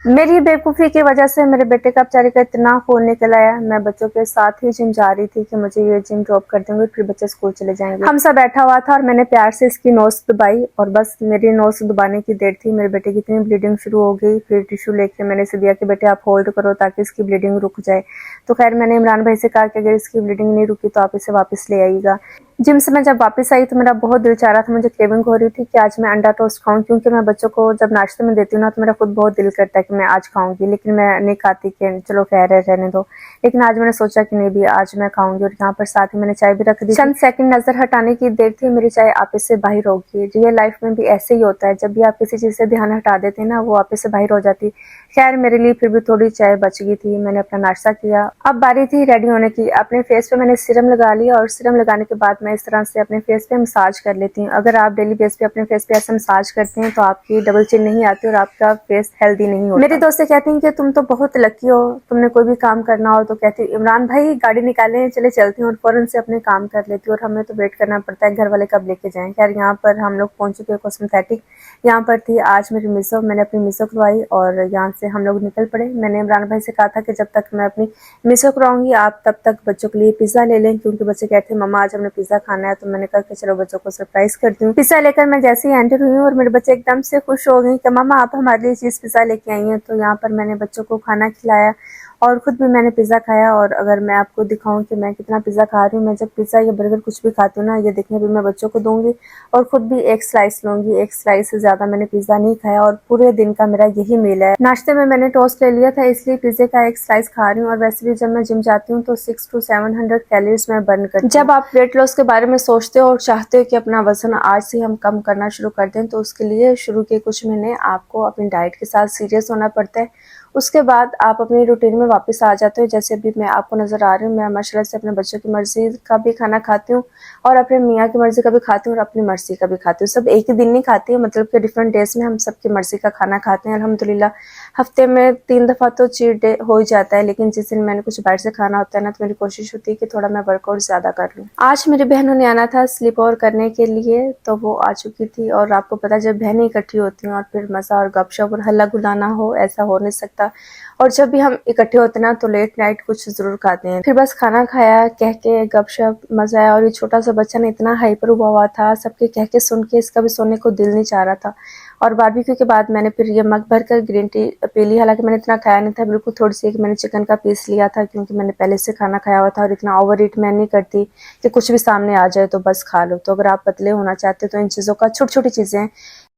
मेरी बेवकूफ़ी की वजह से मेरे बेटे का बेचारे का इतना खून निकल आया। मैं बच्चों के साथ ही जिम जा रही थी कि मुझे ये जिम ड्रॉप कर देंगे, फिर बच्चे स्कूल चले जाएंगे। हम सब बैठा हुआ था और मैंने प्यार से इसकी नोज दबाई और बस मेरी नोज दबाने की देर थी, मेरे बेटे की इतनी ब्लीडिंग शुरू हो गई। फिर टिश्यू लेके मैंने इसे दिया कि बेटे आप होल्ड करो ताकि इसकी ब्लीडिंग रुक जाए। तो खैर मैंने इमरान भाई से कहा कि अगर इसकी ब्लीडिंग नहीं रुकी तो आप इसे वापस ले आइएगा। जिम से मैं जब वापस आई तो मेरा बहुत दिल चाह रहा था, मुझे क्रेविंग हो रही थी कि आज मैं अंडा टोस्ट खाऊं, क्योंकि मैं बच्चों को जब नाश्ते में देती हूँ ना तो मेरा खुद बहुत दिल करता है कि मैं आज खाऊंगी, लेकिन मैं नहीं खाती कि चलो खैर है रहने दो। लेकिन आज मैंने सोचा कि नहीं भी आज मैं खाऊंगी। और यहाँ पर साथ ही मैंने चाय भी रख दी। चंद सेकंड नजर हटाने की देर थी, मेरी चाय आपस से बाहर होगी। रियल लाइफ में भी ऐसे ही होता है, जब भी आप किसी चीज से ध्यान हटा देते हैं ना वो आपस से बाहर हो जाती। खैर मेरे लिए फिर भी थोड़ी चाय बच गई थी, मैंने अपना नाश्ता किया। अब बारी थी रेडी होने की। अपने फेस पे मैंने सीरम लगा लिया और सीरम लगाने के बाद मैं इस तरह से अपने फेस पे मसाज कर लेती हूँ। अगर आप डेली बेस पे अपने फेस पे ऐसा मसाज करते हैं तो आपकी डबल चिन नहीं आती और आपका फेस हेल्दी नहीं होता। मेरी दोस्तें कहती हैं कि तुम तो बहुत लकी हो, तुमने कोई भी काम करना हो तो कहती इमरान भाई गाड़ी निकालें चले चलती हूँ, और फौरन से अपने काम कर लेती हूँ। और हमें तो वेट करना पड़ता है घर वाले कब लेके जाएं। खैर यहाँ पर हम लोग पहुंच चुके हैं कॉस्मेटिक। यहाँ पर थी आज मेरी मिसो, मैंने अपनी मिसो करवाई और यहाँ से हम लोग निकल पड़े। मैंने इमरान भाई से कहा था कि जब तक मैं अपनी मिसो कराऊंगी आप तब तक बच्चों के लिए पिज्जा ले लें, क्योंकि बच्चे कहते हैं मम्मा आज हमने पिज्जा खाना है। तो मैंने कहा कि चलो बच्चों को सरप्राइज करती हूँ। पिज्जा लेकर मैं जैसे ही एंटर हुई हूँ और मेरे बच्चे एकदम से खुश हो गए कि मम्मा आप हमारे लिए चीज पिज्जा लेके आई हैं। तो यहाँ पर मैंने बच्चों को खाना खिलाया और खुद भी मैंने पिज़्ज़ा खाया। और अगर मैं आपको दिखाऊं कि मैं कितना पिज़्ज़ा खा रही हूँ, मैं जब पिज़्ज़ा या बर्गर कुछ भी खाती हूँ ना, ये देखने भी मैं बच्चों को दूंगी और खुद भी एक स्लाइस लूंगी। एक स्लाइस से ज़्यादा मैंने पिज़्ज़ा नहीं खाया और पूरे दिन का मेरा यही मील है। नाश्ते में मैंने टोस्ट ले लिया था, इसलिए पिज़्ज़े का एक स्लाइस खा रही हूँ। और वैसे भी जब मैं जिम जाती हूँ तो 600 to 700 कैलोरीज मैं बर्न करती हूँ। जब आप वेट लॉस के बारे में सोचते हो और चाहते हो कि अपना वजन आज से हम कम करना शुरू कर दें, तो उसके लिए शुरू के कुछ महीने आपको अपनी डाइट के साथ सीरियस होना पड़ता है। उसके बाद आप अपनी रूटीन में वापस आ जाते हो। जैसे अभी मैं आपको नज़र आ रही हूँ, मैं माशाल्लाह से अपने बच्चों की मर्जी का भी खाना खाती हूँ और अपने मियाँ की मर्जी का भी खाती हूँ और अपनी मर्जी का भी खाती हूँ। सब एक ही दिन नहीं खाती हूँ, मतलब कि डिफरेंट डेज में हम सबकी मर्जी का खाना खाते हैं अल्हम्दुलिल्लाह। हफ्ते में 3 दफ़ा तो चीट डे हो ही जाता है, लेकिन जिस दिन मैंने कुछ बाहर से खाना होता है ना तो मेरी कोशिश होती है कि थोड़ा मैं वर्कआउट ज़्यादा कर लूँ। आज मेरी बहनों ने आना था स्लीप ओवर करने के लिए, तो वो आ चुकी थी। और आपको पता है जब बहनें इकट्ठी होती हैं और फिर मज़ा और गपशप और हल्ला गुल्ला हो, ऐसा हो नहीं सकता। और जब भी हम इकट्ठे होते ना तो लेट नाइट कुछ जरूर खाते हैं। फिर बस खाना खाया, कह के गपशप मजा आया। और ये छोटा सा बच्चा ना इतना हाइपर हुआ था, सबके कह के सुन के इसका भी सोने को दिल नहीं चाह रहा था। और बारबेक्यू के बाद मैंने फिर ये मग भर कर ग्रीन टी पी ली। हालांकि मैंने इतना खाया नहीं था, बिल्कुल थोड़ी सी मैंने चिकन का पीस लिया था, क्योंकि मैंने पहले से खाना खाया हुआ था। और इतना ओवर ईट मैं नहीं करती कि कुछ भी सामने आ जाए तो बस खा लो। तो अगर आप पतले होना चाहते हो तो इन चीज़ों का छोटी छोटी चीज़ें